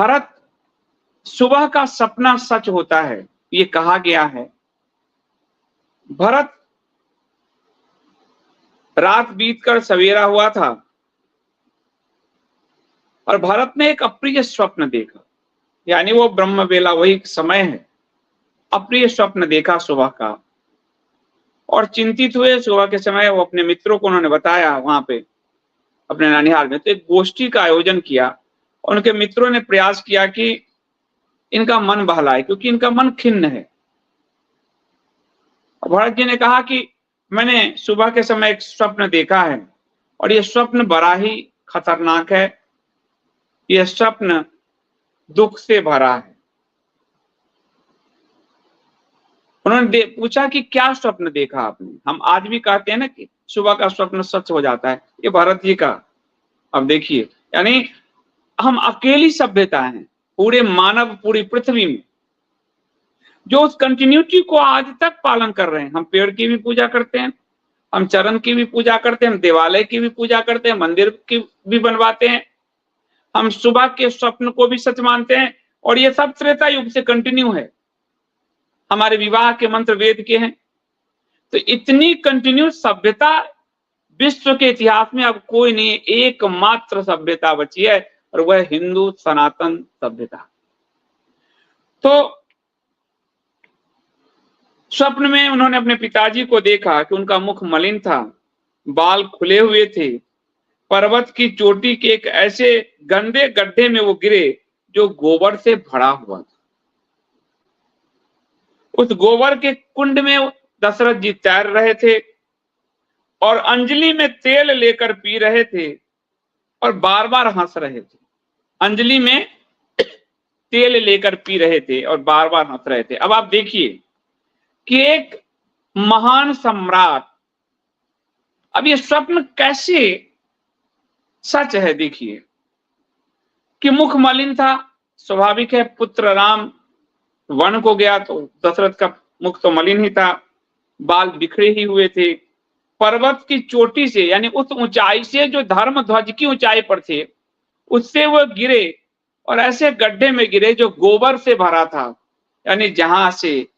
भरत सुबह का सपना सच होता है, ये कहा गया है। भरत रात बीतकर सवेरा हुआ था और भरत ने एक अप्रिय स्वप्न देखा, यानी वो ब्रह्म बेला, वही समय है। अप्रिय स्वप्न देखा सुबह का और चिंतित हुए। सुबह के समय वो अपने मित्रों को उन्होंने बताया, वहां पे अपने ननिहाल में तो एक गोष्ठी का आयोजन किया। उनके मित्रों ने प्रयास किया कि इनका मन बहलाए, क्योंकि इनका मन खिन्न है। भरत जी ने कहा कि मैंने सुबह के समय एक स्वप्न देखा है और यह स्वप्न बड़ा ही खतरनाक है। यह स्वप्न दुख से भरा है। उन्होंने पूछा कि क्या स्वप्न देखा आपने। हम आज भी कहते हैं ना कि सुबह का स्वप्न सच हो जाता है, ये भरत जी का। अब देखिए, यानी हम अकेली सभ्यता हैं पूरे मानव, पूरी पृथ्वी में, जो उस कंटिन्यूटी को आज तक पालन कर रहे हैं। हम पेड़ की भी पूजा करते हैं, हम चरण की भी पूजा करते हैं, हम देवालय की भी पूजा करते हैं, मंदिर की भी बनवाते हैं, हम सुबह के स्वप्न को भी सच मानते हैं। और ये सब त्रेता युग से कंटिन्यू है। हमारे विवाह के मंत्र वेद के हैं। तो इतनी कंटिन्यू सभ्यता विश्व के इतिहास में अब कोई नहीं, एकमात्र सभ्यता बची है और वह हिंदू सनातन सभ्यता। तो स्वप्न में उन्होंने अपने पिताजी को देखा कि उनका मुख मलिन था, बाल खुले हुए थे। पर्वत की चोटी के एक ऐसे गंदे गड्ढे में वो गिरे जो गोबर से भरा हुआ था। उस गोबर के कुंड में दशरथ जी तैर रहे थे और अंजलि में तेल लेकर पी रहे थे और बार बार हंस रहे थे। अंजलि में तेल लेकर पी रहे थे और बार बार हंस रहे थे। अब आप देखिए कि एक महान सम्राट, अब ये स्वप्न कैसे सच है। देखिए कि मुख मलिन था, स्वाभाविक है। पुत्र राम वन को गया तो दशरथ का मुख तो मलिन ही था, बाल बिखरे ही हुए थे। पर्वत की चोटी से, यानी उस ऊंचाई से जो धर्म ध्वज की ऊंचाई पर थे, उससे वो गिरे और ऐसे गड्ढे में गिरे जो गोबर से भरा था, यानी जहां से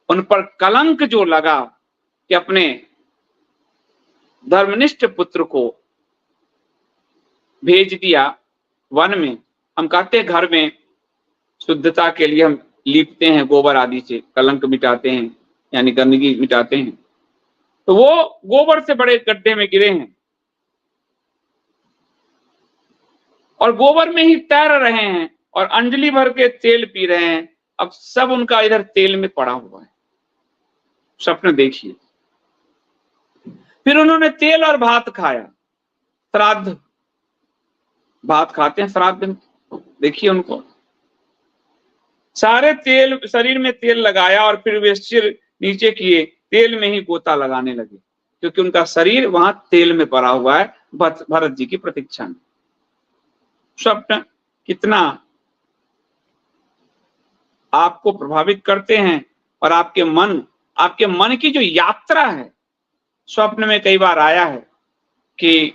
उन पर कलंक जो लगा कि अपने धर्मनिष्ठ पुत्र को भेज दिया वन में। हम कहते हैं घर में शुद्धता के लिए हम लीपते हैं गोबर आदि से, कलंक मिटाते हैं, यानी गंदगी मिटाते हैं। तो वो गोबर से बड़े गड्ढे में गिरे हैं और गोबर में ही तैर रहे हैं और अंजलि भर के तेल पी रहे हैं। अब सब उनका इधर तेल में पड़ा हुआ है। स्वप्न देखिए। फिर उन्होंने तेल और भात खाया। श्राद्ध, भात खाते हैं श्राद्ध में, देखिए उनको सारे तेल, शरीर में तेल लगाया और फिर वे सिर नीचे किए, तेल में ही गोता लगाने लगे, क्योंकि उनका शरीर वहां तेल में पड़ा हुआ है भरत जी की प्रतीक्षा में। स्वप्न कितना आपको प्रभावित करते हैं और आपके मन की जो यात्रा है। स्वप्न में कई बार आया है कि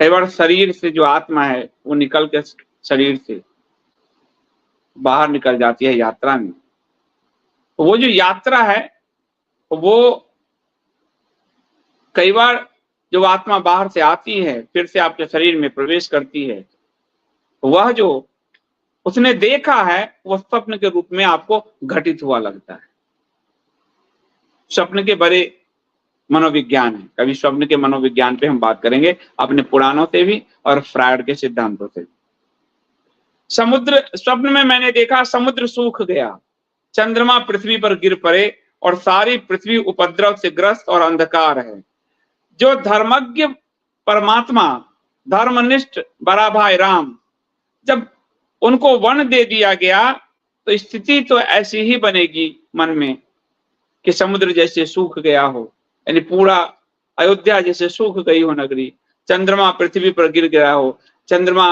कई बार शरीर से जो आत्मा है वो निकल के शरीर से बाहर निकल जाती है यात्रा में। तो वो जो यात्रा है, वो कई बार जब आत्मा बाहर से आती है फिर से आपके शरीर में प्रवेश करती है, वह जो उसने देखा है वह स्वप्न के रूप में आपको घटित हुआ लगता है। स्वप्न के बड़े मनोविज्ञान है। कभी स्वप्न के मनोविज्ञान पे हम बात करेंगे अपने पुराणों से भी और फ्रायड के सिद्धांतों से भी। समुद्र, स्वप्न में मैंने देखा समुद्र सूख गया, चंद्रमा पृथ्वी पर गिर पड़े और सारी पृथ्वी उपद्रव से ग्रस्त और अंधकार है। जो धर्मज्ञ परमात्मा, धर्मनिष्ठ बड़ा भाई राम, जब उनको वन दे दिया गया तो स्थिति तो ऐसी ही बनेगी मन में कि समुद्र जैसे सूख गया हो, यानी पूरा अयोध्या जैसे सूख गई हो नगरी, चंद्रमा पृथ्वी पर गिर गया हो। चंद्रमा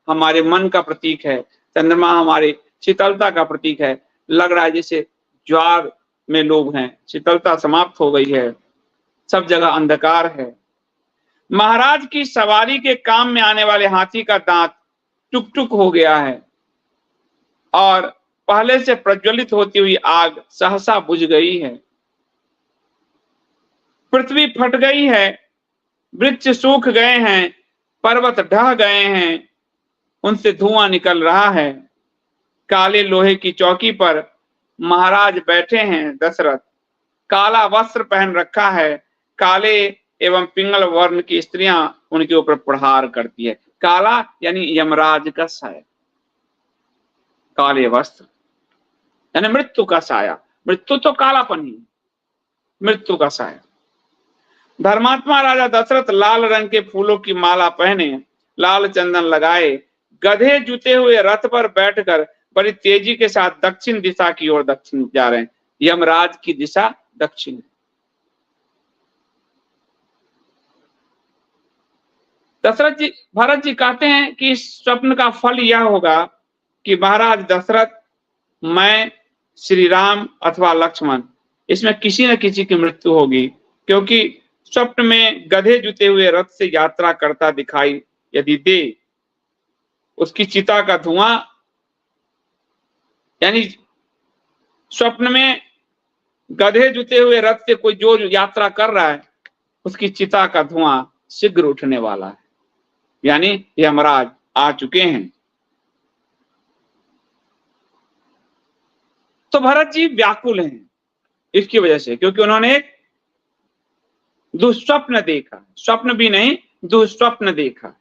हमारे मन का प्रतीक है, चंद्रमा हमारे शीतलता का प्रतीक है। लग रहा है जैसे ज्वार में लोग हैं, शीतलता समाप्त हो गई है, सब जगह अंधकार है। महाराज की सवारी के काम में आने वाले हाथी का दांत टुक टुक हो गया है और पहले से प्रज्वलित होती हुई आग सहसा बुझ गई है। पृथ्वी फट गई है, वृक्ष सूख गए हैं, पर्वत ढह गए हैं, उनसे धुआं निकल रहा है। काले लोहे की चौकी पर महाराज बैठे हैं दशरथ, काला वस्त्र पहन रखा है, काले एवं पिंगल वर्ण की स्त्रियां उनके ऊपर प्रहार करती है। काला यानी यमराज का साया, काले वस्त्र यानी मृत्यु का साया। मृत्यु तो कालापन ही, मृत्यु का साया। धर्मात्मा राजा दशरथ लाल रंग के फूलों की माला पहने, लाल चंदन लगाए, गधे जुते हुए रथ पर बैठकर बड़ी तेजी के साथ दक्षिण दिशा की ओर दक्षिण जा रहे हैं। यमराज की दिशा दक्षिण। दशरथ जी, भरत जी कहते हैं कि इस स्वप्न का फल यह होगा कि महाराज दशरथ, मैं, श्री राम अथवा लक्ष्मण, इसमें किसी न किसी की मृत्यु होगी, क्योंकि स्वप्न में गधे जुते हुए रथ से यात्रा करता दिखाई यदि दे, उसकी चिता का धुआं, यानी स्वप्न में गधे जुते हुए रथ से कोई जो यात्रा कर रहा है, उसकी चिता का धुआं शीघ्र उठने वाला है, यानी यमराज आ चुके हैं। तो भरत जी व्याकुल हैं इसकी वजह से, क्योंकि उन्होंने एक दुस्वप्न देखा, स्वप्न भी नहीं दुस्वप्न देखा।